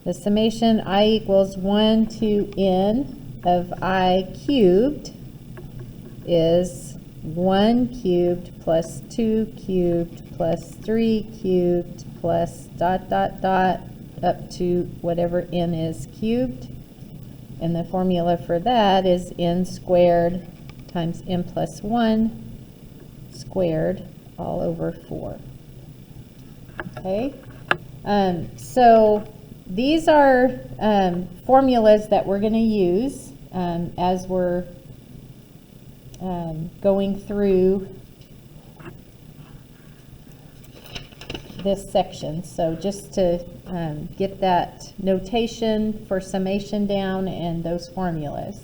the summation I equals 1 to n of I cubed is 1 cubed plus 2 cubed plus 3 cubed plus dot dot dot up to whatever n is cubed. And the formula for that is n squared times n plus 1 squared all over 4. Okay, so these are formulas that we're going to use as we're going through this section. So just to get that notation for summation down and those formulas.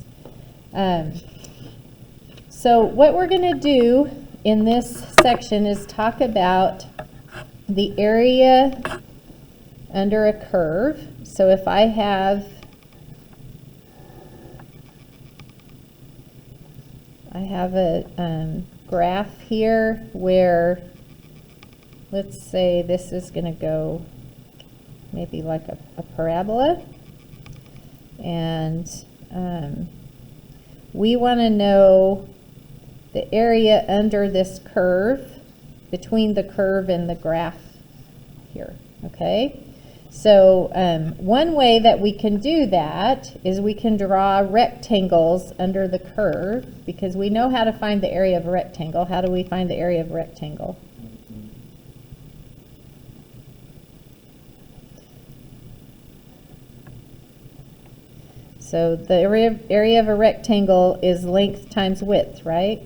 So what we're going to do in this section is talk about the area under a curve. So if I have a graph here where, let's say this is going to go maybe like a parabola, and we want to know the area under this curve, between the curve and the graph here, okay? So one way that we can do that is we can draw rectangles under the curve, because we know how to find the area of a rectangle. How do we find the area of a rectangle? So the area of a rectangle is length times width, right?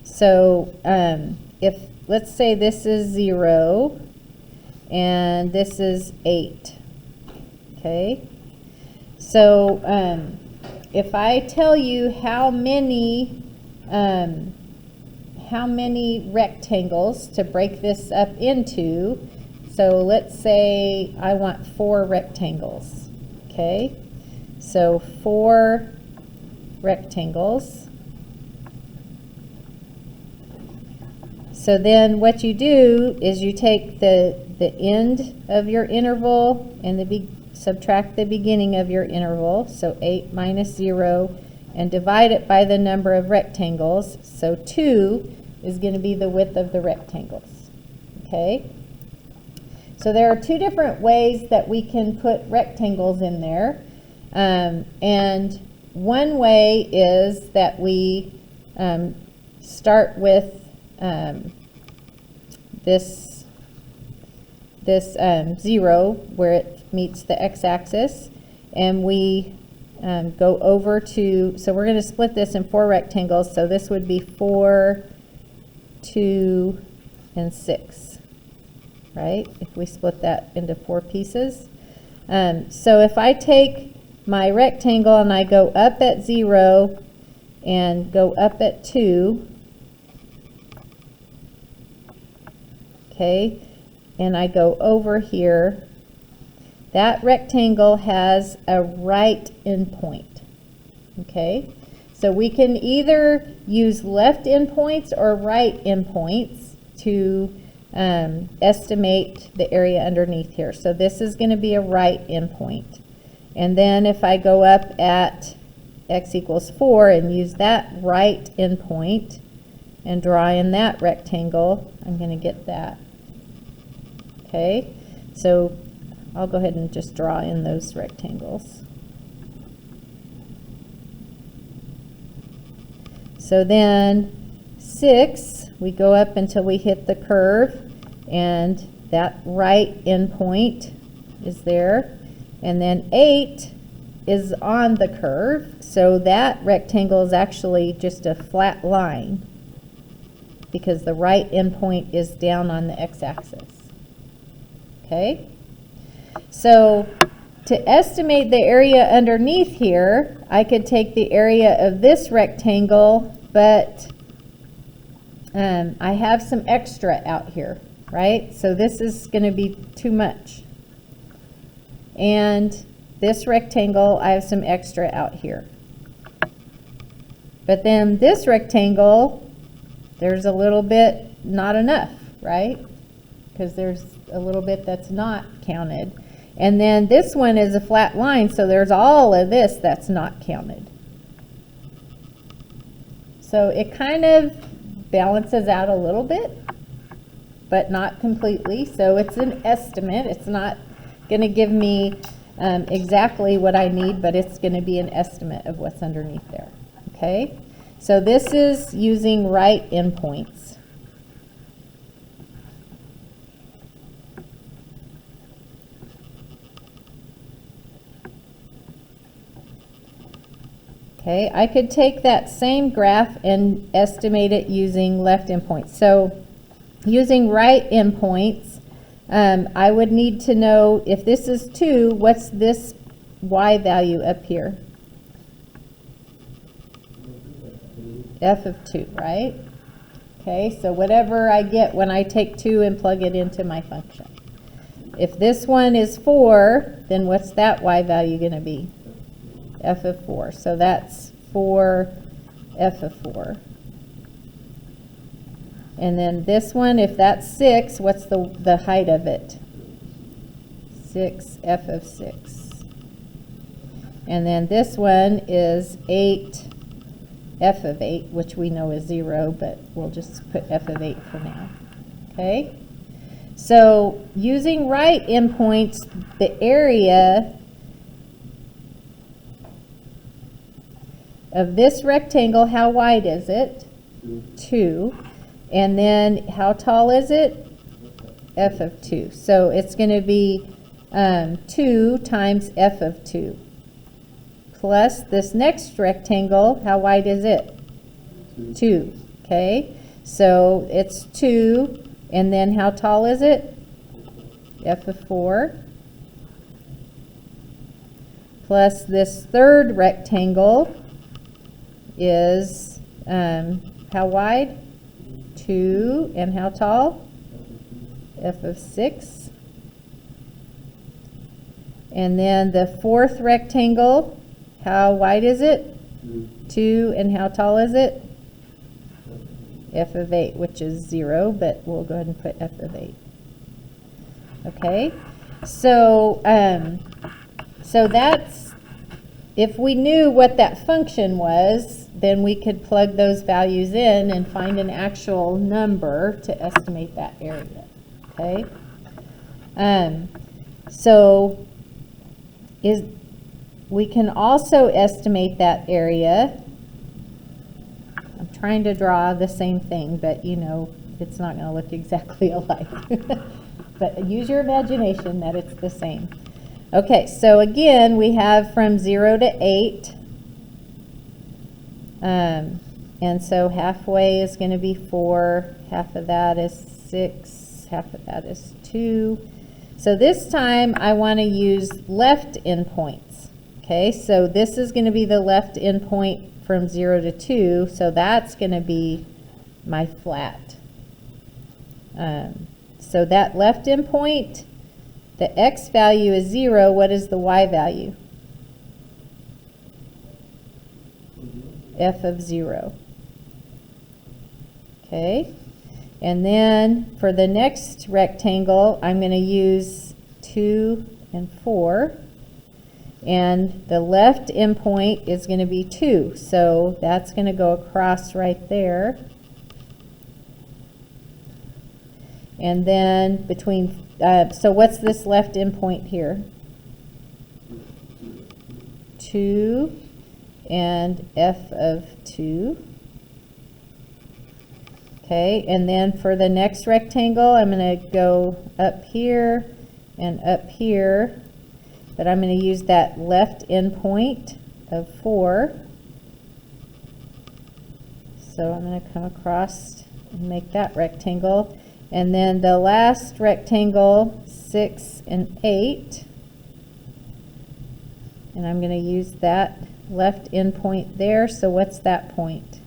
So if, let's say this is 0 and this is 8, okay? So if I tell you how many rectangles to break this up into, so let's say I want 4 rectangles, okay? So 4 rectangles. So then what you do is you take the end of your interval and subtract the beginning of your interval, so 8 minus 0, and divide it by the number of rectangles. So 2 is going to be the width of the rectangles, okay? So there are 2 different ways that we can put rectangles in there. And one way is that we start with this 0 where it meets the x-axis, and we go over to, so we're going to split this in 4 rectangles, so this would be 4, 2, and 6, right? If we split that into 4 pieces. So if I take my rectangle and I go up at 0 and go up at 2, okay, and I go over here, that rectangle has a right endpoint, okay? So we can either use left endpoints or right endpoints to estimate the area underneath here. So this is going to be a right endpoint. And then if I go up at x equals 4 and use that right endpoint and draw in that rectangle, I'm going to get that. Okay, so I'll go ahead and just draw in those rectangles. So then 6, we go up until we hit the curve, and that right endpoint is there. And then 8 is on the curve, so that rectangle is actually just a flat line because the right endpoint is down on the x-axis. Okay, so to estimate the area underneath here, I could take the area of this rectangle, but I have some extra out here, right? So this is going to be too much. And this rectangle, I have some extra out here. But then this rectangle, there's a little bit not enough, right? Because there's a little bit that's not counted. And then this one is a flat line, so there's all of this that's not counted. So it kind of balances out a little bit, but not completely. So it's an estimate. It's not going to give me exactly what I need, but it's going to be an estimate of what's underneath there. Okay? So this is using right endpoints. Okay, I could take that same graph and estimate it using left endpoints. So using right endpoints, I would need to know if this is 2, what's this y value up here? F of 2, right? Okay, so whatever I get when I take 2 and plug it into my function. If this one is 4, then what's that y value going to be? F of 4. So that's 4 f of 4. And then this one, if that's 6, what's the height of it? 6 f of 6. And then this one is 8 f of 8, which we know is 0, but we'll just put f of 8 for now. Okay? So using right endpoints, the area of this rectangle, how wide is it? 2. And then how tall is it? F of 2. So it's going to be 2 times f of 2. Plus this next rectangle, how wide is it? 2. Okay. So it's 2. And then how tall is it? F of 4. Plus this third rectangle is how wide? 2. And how tall? F of 6. And then the fourth rectangle, how wide is it? 2. And how tall is it? F of 8, which is 0, but we'll go ahead and put f of 8. Okay, so so that's, if we knew what that function was, then we could plug those values in and find an actual number to estimate that area. Okay, so we can also estimate that area. I'm trying to draw the same thing, but you know, it's not going to look exactly alike. But use your imagination that it's the same. Okay, so again, we have from 0 to 8. And so halfway is going to be 4. Half of that is 6. Half of that is 2. So this time I want to use left endpoints. Okay, so this is going to be the left endpoint from 0 to 2. So that's going to be my flat. So that left endpoint, the x value is 0. What is the y value? F of 0. Okay. And then for the next rectangle, I'm going to use 2 and 4. And the left endpoint is going to be 2. So that's going to go across right there. And then between, so what's this left endpoint here? 2 and f of 2. Okay, and then for the next rectangle, I'm going to go up here and up here, but I'm going to use that left endpoint of 4. So I'm going to come across and make that rectangle. And then the last rectangle, 6 and 8. And I'm going to use that left endpoint there. So what's that point?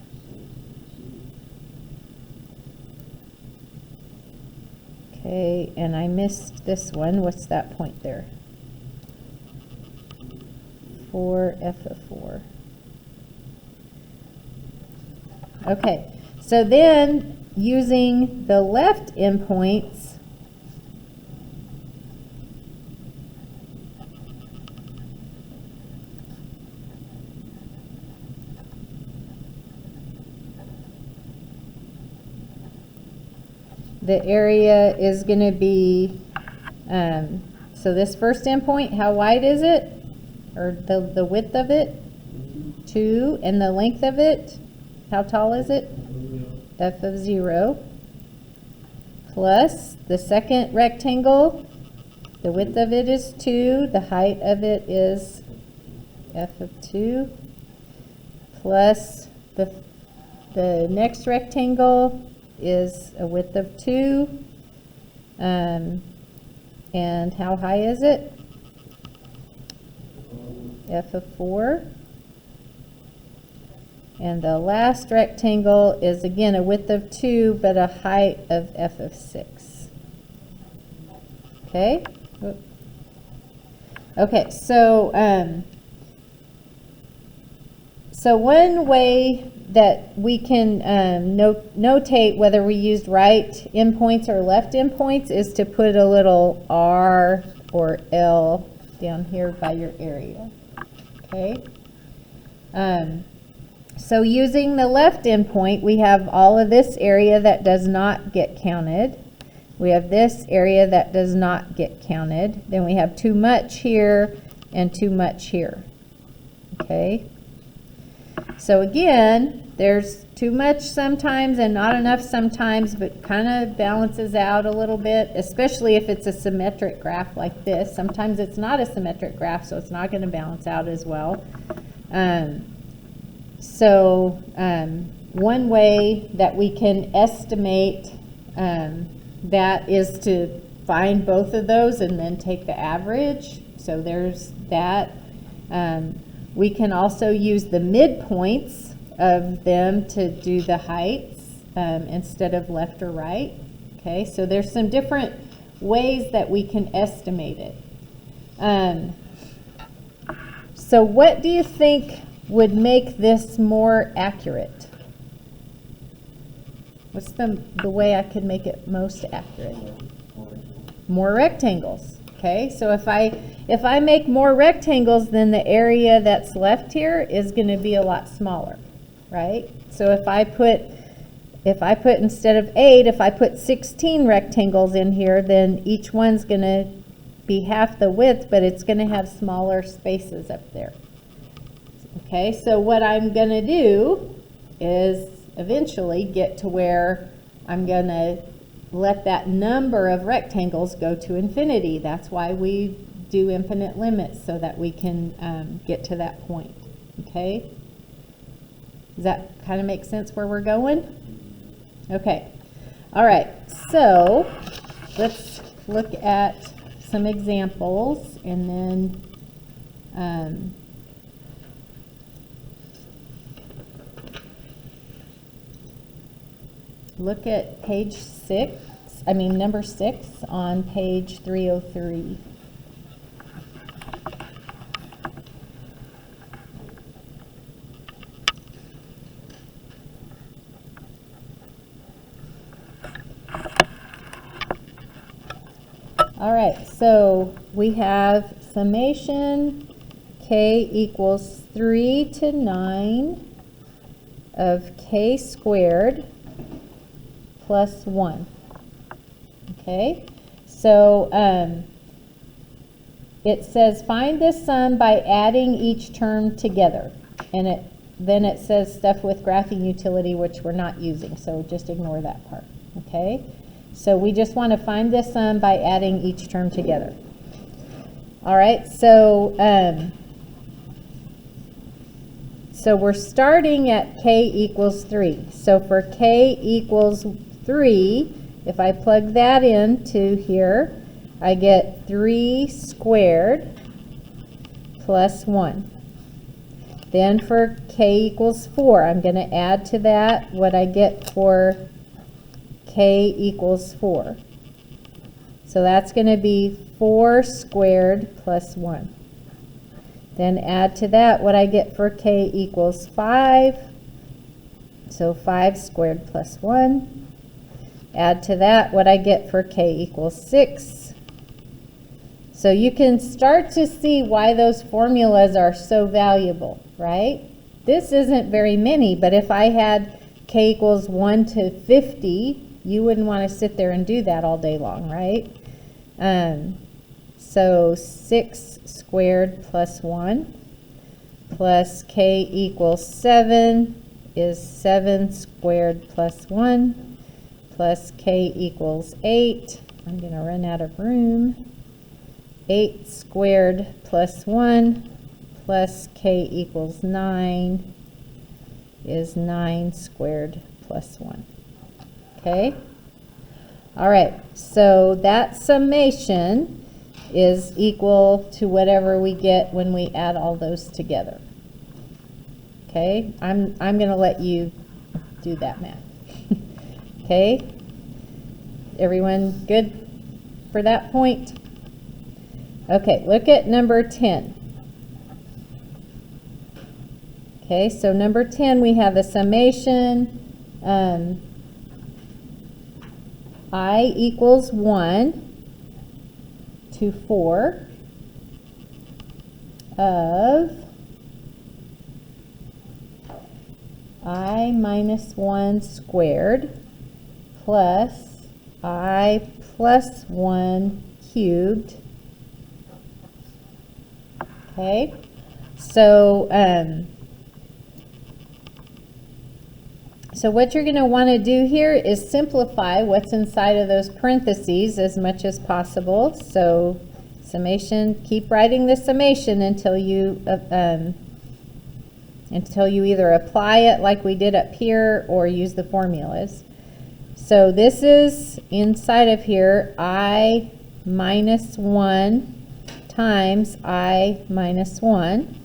Okay, and I missed this one. What's that point there? 4 f of 4. Okay, so then using the left endpoints, the area is going to be, so this first endpoint, how wide is it? Or the width of it? 2. And the length of it, how tall is it? F of 0. Plus the second rectangle, the width of it is 2. The height of it is F of 2. Plus the next rectangle is a width of 2. And how high is it? F of 4. And the last rectangle is again a width of 2, but a height of F of 6. Okay? Okay, so one way that we can notate whether we used right endpoints or left endpoints is to put a little R or L down here by your area. Okay? So using the left endpoint, we have all of this area that does not get counted. We have this area that does not get counted. Then we have too much here and too much here. Okay? So again, there's too much sometimes and not enough sometimes, but kind of balances out a little bit, especially if it's a symmetric graph like this. Sometimes it's not a symmetric graph, so it's not going to balance out as well. One way that we can estimate that is to find both of those and then take the average. So there's that. We can also use the midpoints of them to do the heights instead of left or right. Okay, so there's some different ways that we can estimate it. So what do you think would make this more accurate? What's the way I could make it most accurate? More rectangles. Okay, so if I make more rectangles, then the area that's left here is going to be a lot smaller, right? So if I put instead of 8, if I put 16 rectangles in here, then each one's going to be half the width, but it's going to have smaller spaces up there. Okay, so what I'm going to do is eventually get to where I'm going to let that number of rectangles go to infinity. That's why we do infinite limits, so that we can get to that point. Okay? Does that kind of make sense where we're going? Okay. All right. So let's look at some examples, and then look at page 6, number 6 on page 303. All right, so we have summation k equals 3 to 9 of k squared plus 1. Okay, so it says find this sum by adding each term together, and then it says stuff with graphing utility, which we're not using, so just ignore that part. Okay, so we just want to find this sum by adding each term together. All right, so we're starting at k equals 3. So for k equals 3, if I plug that into here, I get 3 squared plus 1. Then for k equals 4, I'm going to add to that what I get for k equals 4. So that's going to be 4 squared plus 1. Then add to that what I get for k equals 5. So 5 squared plus 1. Add to that what I get for k equals 6. So you can start to see why those formulas are so valuable, right? This isn't very many, but if I had k equals 1 to 50, you wouldn't want to sit there and do that all day long, right? So 6 squared plus 1 plus k equals 7 is 7 squared plus 1 plus k equals 8. I'm going to run out of room. 8 squared plus 1 plus k equals 9 is 9 squared plus 1. Okay? All right, so that summation is equal to whatever we get when we add all those together. Okay? I'm going to let you do that math. Okay? Everyone good for that point? Okay, look at number 10. Okay, so number 10, we have a summation. I equals 1 to 4 of I minus 1 squared plus I plus 1 cubed. Okay, so what you're going to want to do here is simplify what's inside of those parentheses as much as possible. So summation, keep writing the summation until you either apply it like we did up here or use the formulas. So this is inside of here, I minus 1 times I minus 1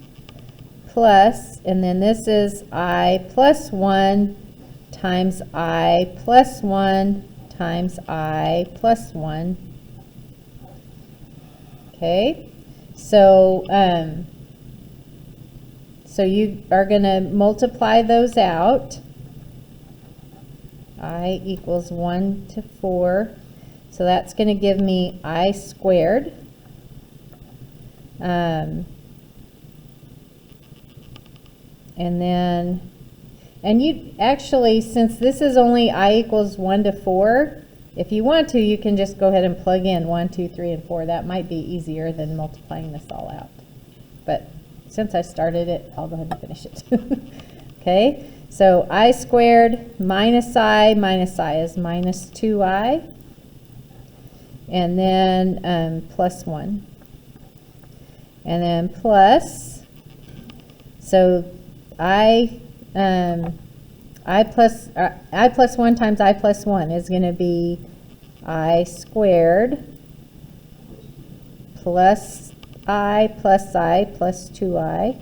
plus, and then this is I plus 1 times I plus 1 times I plus 1. Okay, so you are going to multiply those out. I equals 1 to 4. So that's going to give me I squared. And then, and you actually, since this is only I equals 1 to 4, if you want to, you can just go ahead and plug in 1, 2, 3, and 4. That might be easier than multiplying this all out. But since I started it, I'll go ahead and finish it. Okay, so I squared minus I is minus 2I. And then plus 1. And then plus, so I plus 1 times I plus 1 is going to be I squared plus I plus 2I,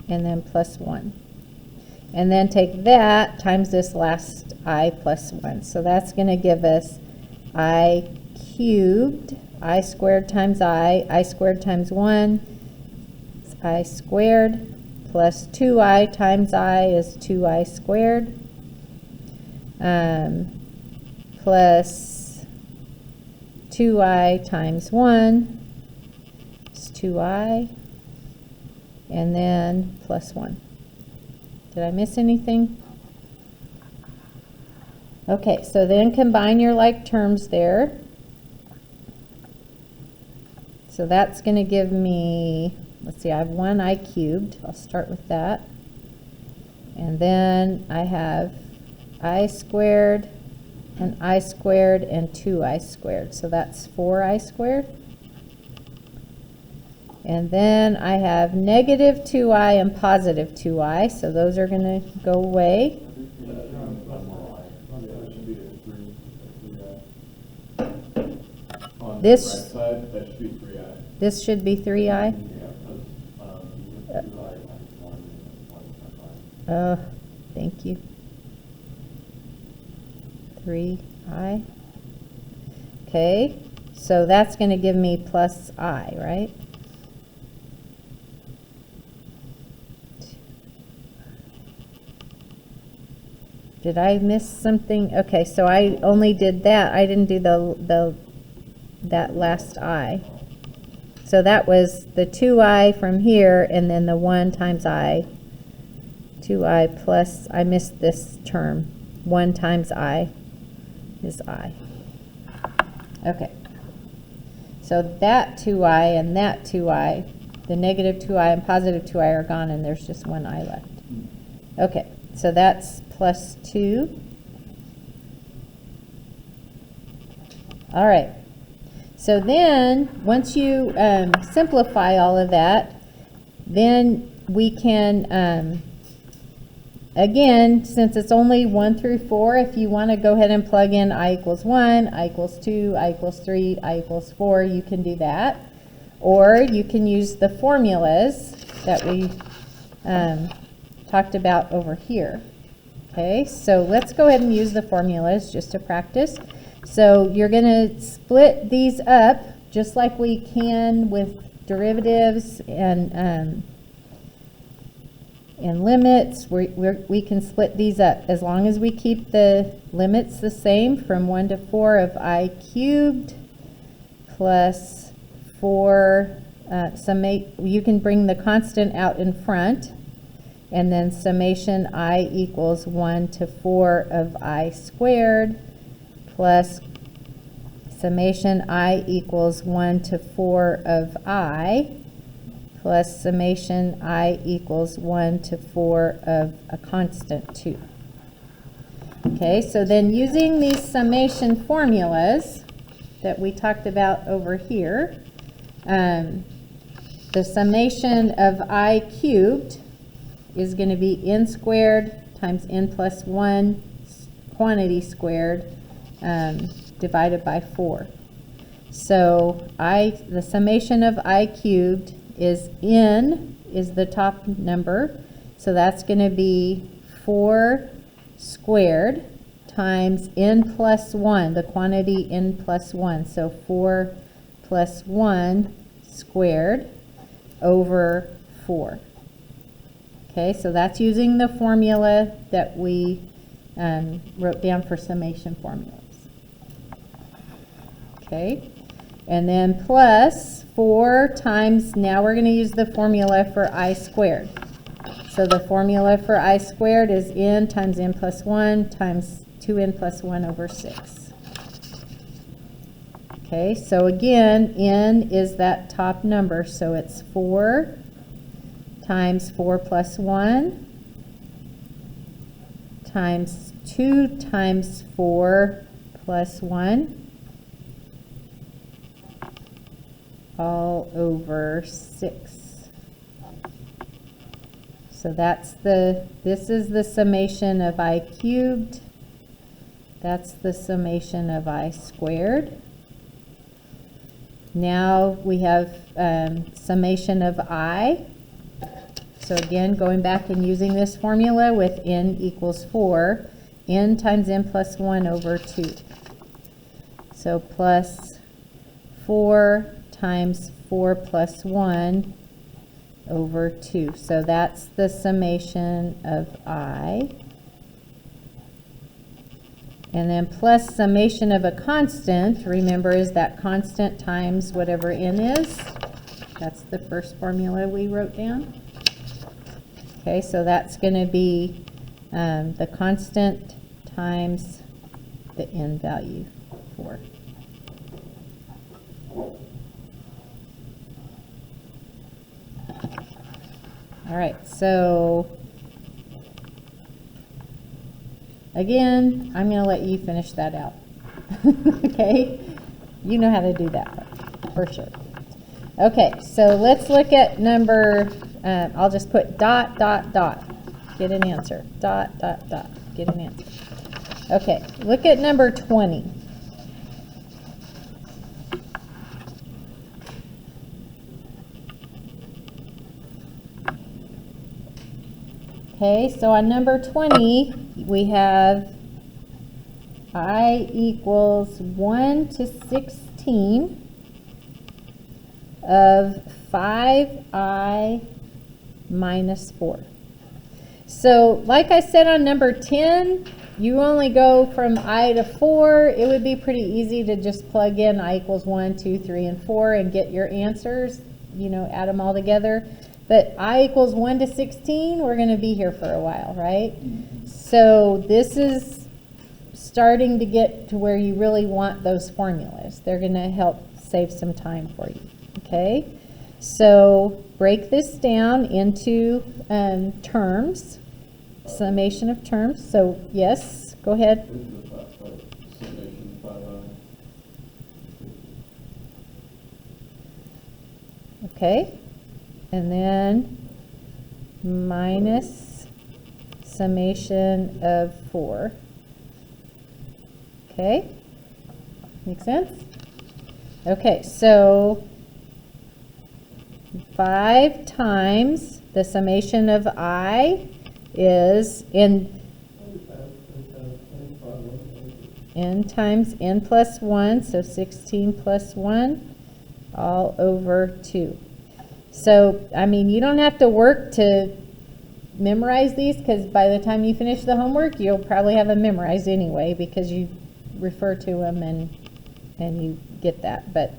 and then plus 1. And then take that times this last I plus 1. So that's going to give us I cubed, I squared times I squared times 1, I squared, plus 2I times I is 2I squared, plus 2I times 1 is 2I, and then plus 1. Did I miss anything? Okay, so then combine your like terms there. So that's going to give me, let's see, I have 1I cubed. I'll start with that. And then I have I squared and 2I squared. So that's 4I squared. And then I have negative 2I and positive 2I. So those are going to go away. This, this should be 3I. Thank you. 3I. Okay, so that's going to give me plus I, right? Did I miss something? Okay, so I only did that. I didn't do that last I. So that was the 2I from here, and then the 1 times I. 2I plus, I missed this term, 1 times I. is I. Okay. So that 2i and that 2i, the negative 2i and positive 2i are gone, and there's just one I left. Okay, so that's plus 2. All right. So then, once you simplify all of that, then we can, again, since it's only 1 through 4, if you want to go ahead and plug in I equals 1, I equals 2, I equals 3, I equals 4, you can do that. Or you can use the formulas that we talked about over here. Okay, so let's go ahead and use the formulas just to practice. So you're going to split these up just like we can with derivatives and limits. We can split these up as long as we keep the limits the same from 1 to 4 of I cubed plus 4 you can bring the constant out in front, and then summation I equals 1 to 4 of I squared plus summation I equals 1 to 4 of I plus summation I equals 1 to 4 of a constant 2. Okay, so then using these summation formulas that we talked about over here, the summation of I cubed is going to be n squared times n plus 1 quantity squared divided by 4. So the summation of I cubed is n is the top number, so that's going to be 4 squared times n plus 1, the quantity n plus 1, so 4 plus 1 squared over 4. Okay, so that's using the formula that we wrote down for summation formulas. Okay, and then plus 4 times, now we're going to use the formula for I squared. So the formula for I squared is n times n plus 1 times 2n plus 1 over 6. Okay, so again, n is that top number, so it's 4 times 4 plus 1 times 2 times 4 plus 1 all over 6. So this is the summation of I cubed. That's the summation of I squared. Now we have summation of I. So again, going back and using this formula with n equals 4, n times n plus 1 over 2. So plus 4 times 4 plus 1 over 2. So that's the summation of I. And then plus summation of a constant, remember, is that constant times whatever n is. That's the first formula we wrote down. Okay, so that's going to be the constant times the n value, 4. All right, so again, I'm going to let you finish that out. Okay, you know how to do that part, for sure. Okay, so let's look at number, I'll just put dot, dot, dot, get an answer. Dot, dot, dot, get an answer. Okay, look at number 20. Okay, so on number 20, we have I equals 1 to 16 of 5i minus 4. So like I said on number 10, you only go from I to 4. It would be pretty easy to just plug in I equals 1, 2, 3, and 4 and get your answers, you know, add them all together. But I equals 1 to 16, we're going to be here for a while, right? So this is starting to get to where you really want those formulas. They're going to help save some time for you. Okay, so break this down into terms, summation of terms. So yes, go ahead. Okay, and then minus summation of 4. Okay, make sense? Okay, so 5 times the summation of I is n times n plus 1, so 16 plus 1, all over 2. So, I mean, you don't have to work to memorize these, because by the time you finish the homework, you'll probably have them memorized anyway, because you refer to them and you get that. But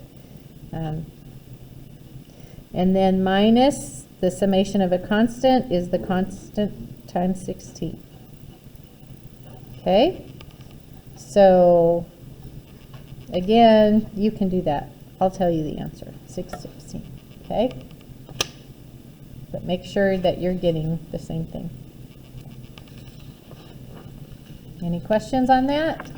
and then minus the summation of a constant is the constant times 16. Okay, so again, you can do that. I'll tell you the answer, 616. Okay, but make sure that you're getting the same thing. Any questions on that?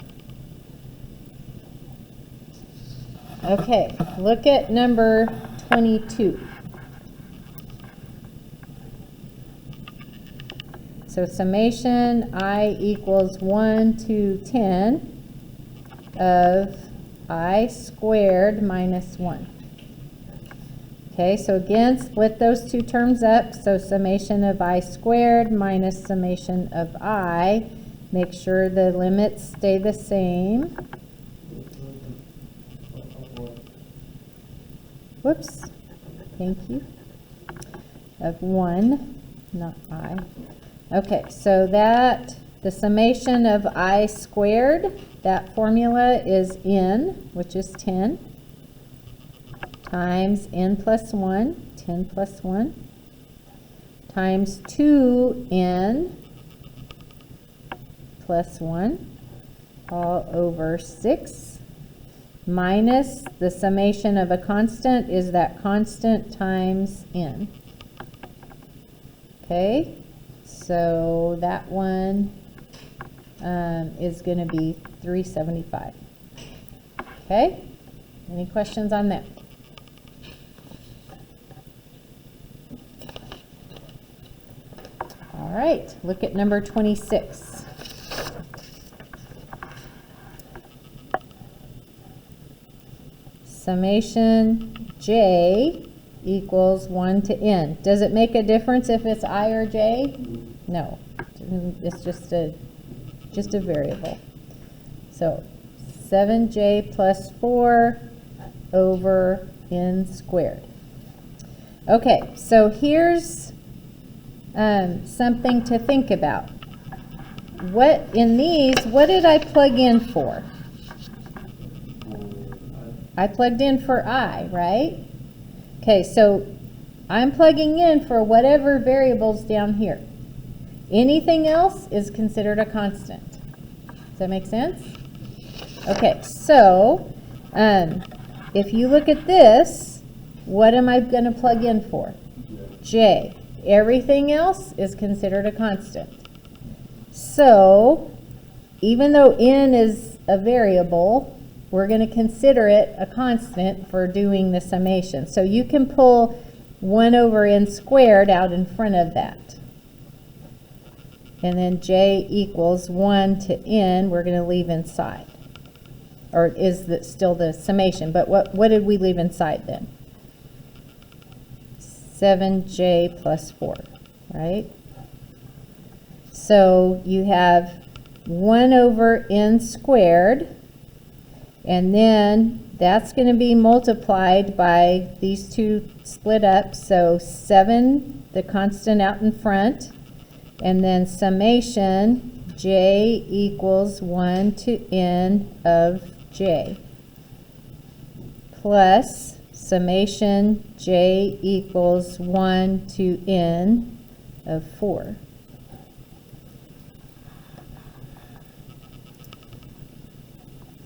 Okay, look at number 22. So summation I equals 1 to 10 of I squared minus 1. Okay, so again, split those two terms up. So summation of I squared minus summation of I. Make sure the limits stay the same. Whoops, thank you. Of 1, not I. Okay, so that, the summation of I squared, that formula is n, which is 10, times n plus 1, 10 plus 1, times 2n plus 1, all over 6. Minus the summation of a constant is that constant times n. Okay, so that one is going to be 375. Okay, any questions on that? All right, look at number 26. Summation j equals 1 to n. Does it make a difference if it's I or j? No, it's just a variable. So 7j plus 4 over n squared. Okay, so here's something to think about. What in these, what did I plug in for? I plugged in for I, right? Okay, so I'm plugging in for whatever variables down here. Anything else is considered a constant. Does that make sense? Okay, so if you look at this, what am I going to plug in for? J. Everything else is considered a constant. So even though n is a variable, we're going to consider it a constant for doing the summation. So you can pull 1 over n squared out in front of that. And then j equals 1 to n, we're going to leave inside. Or is that still the summation? But what did we leave inside then? 7j plus 4, right? So you have 1 over n squared. And then that's going to be multiplied by these two split up. So 7, the constant out in front, and then summation j equals 1 to n of j, plus summation j equals 1 to n of 4.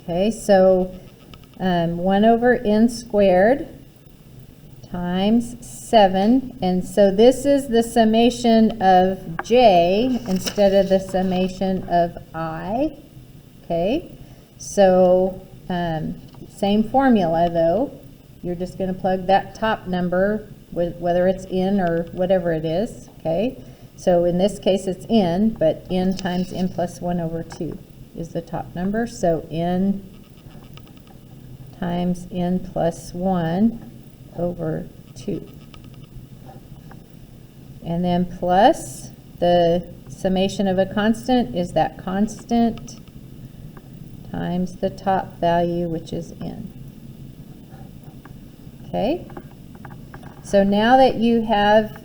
Okay, so 1 over n squared times 7, and so this is the summation of j instead of the summation of I. Okay, so same formula though. You're just going to plug that top number, whether it's n or whatever it is. Okay, so in this case it's n, but n times n plus 1 over 2 is the top number. So n times n plus 1 over 2. And then plus the summation of a constant is that constant times the top value, which is n. Okay? So now that you have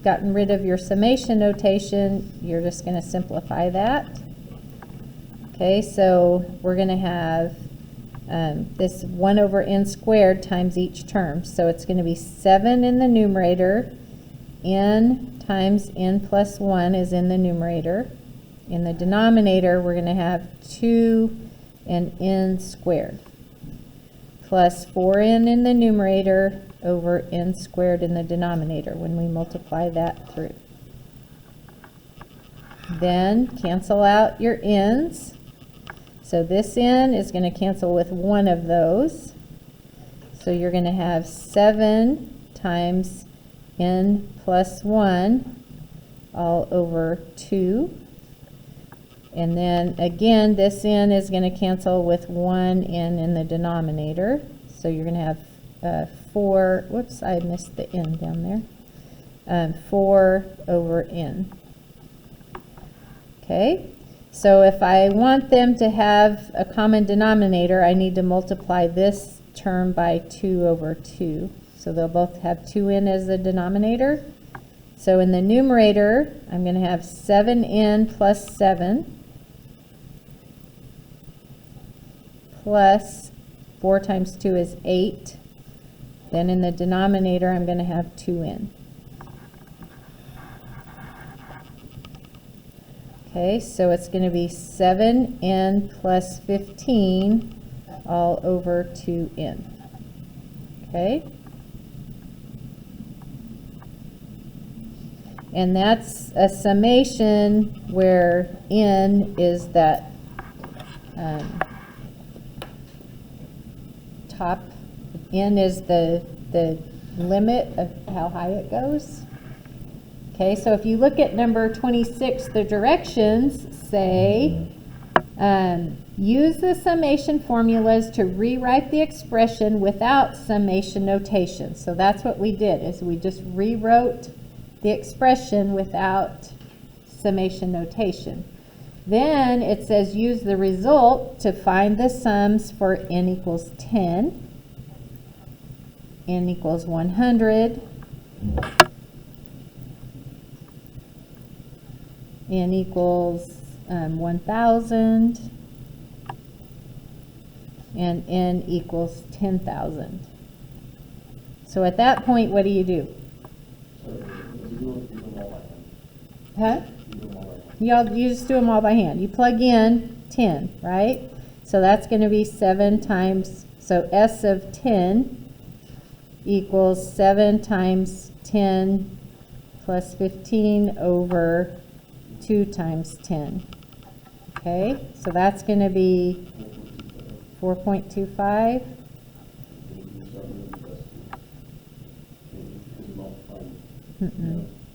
gotten rid of your summation notation, you're just going to simplify that. Okay, so we're going to have this 1 over n squared times each term. So it's going to be 7 in the numerator. N times n plus 1 is in the numerator. In the denominator, we're going to have 2 and n squared. Plus 4n in the numerator over n squared in the denominator when we multiply that through. Then cancel out your n's. So this n is going to cancel with one of those. So you're going to have 7 times n plus 1 all over 2. And then again, this n is going to cancel with 1 n in the denominator. So you're going to have 4, whoops, I missed the n down there, 4 over n. Okay. So if I want them to have a common denominator, I need to multiply this term by 2 over 2. So they'll both have 2n as the denominator. So in the numerator, I'm going to have 7n plus 7 plus 4 times 2 is 8. Then in the denominator, I'm going to have 2n. Okay, so it's going to be 7n plus 15 all over 2n. Okay? And that's a summation where n is that top, n is the limit of how high it goes. Okay, so if you look at number 26, the directions say, use the summation formulas to rewrite the expression without summation notation. So that's what we did, is we just rewrote the expression without summation notation. Then it says use the result to find the sums for n equals 10, n equals 100, n equals 1,000, and n equals 10,000. So at that point, what do you do? Huh? You just do them all by hand. You plug in 10, right? So that's going to be 7 times, so S of 10 equals 7 times 10 plus 15 over 2 times 10. Okay, so that's going to be 4.25.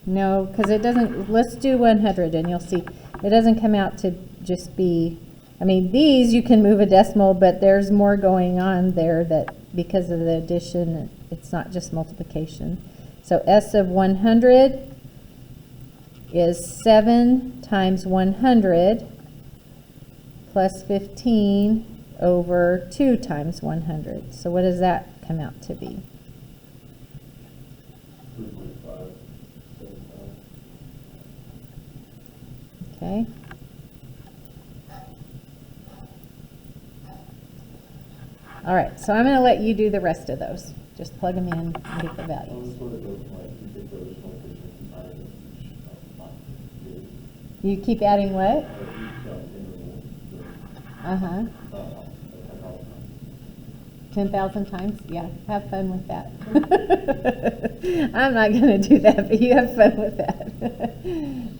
No, because it doesn't, let's do 100 and you'll see. It doesn't come out to just be, I mean, these you can move a decimal, but there's more going on there that because of the addition, it's not just multiplication. So S of 100 is 7 times 100 plus 15 over 2 times 100. So what does that come out to be? 3.5. Okay. All right, so I'm going to let you do the rest of those. Just plug them in and get the values. You keep adding what? Uh-huh. 10,000 times? Yeah, have fun with that. I'm not going to do that, but you have fun with that.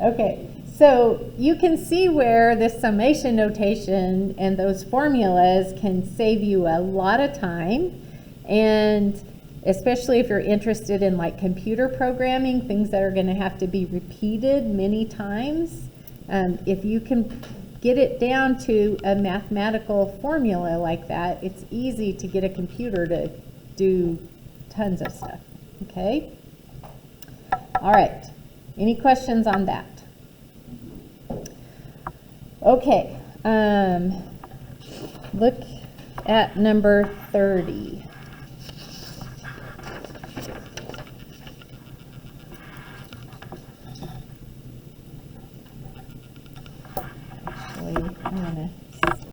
Okay, so you can see where this summation notation and those formulas can save you a lot of time, and especially if you're interested in like computer programming, things that are going to have to be repeated many times. If you can get it down to a mathematical formula like that, it's easy to get a computer to do tons of stuff. Okay? All right. Any questions on that? Okay. Look at number 30. I'm going to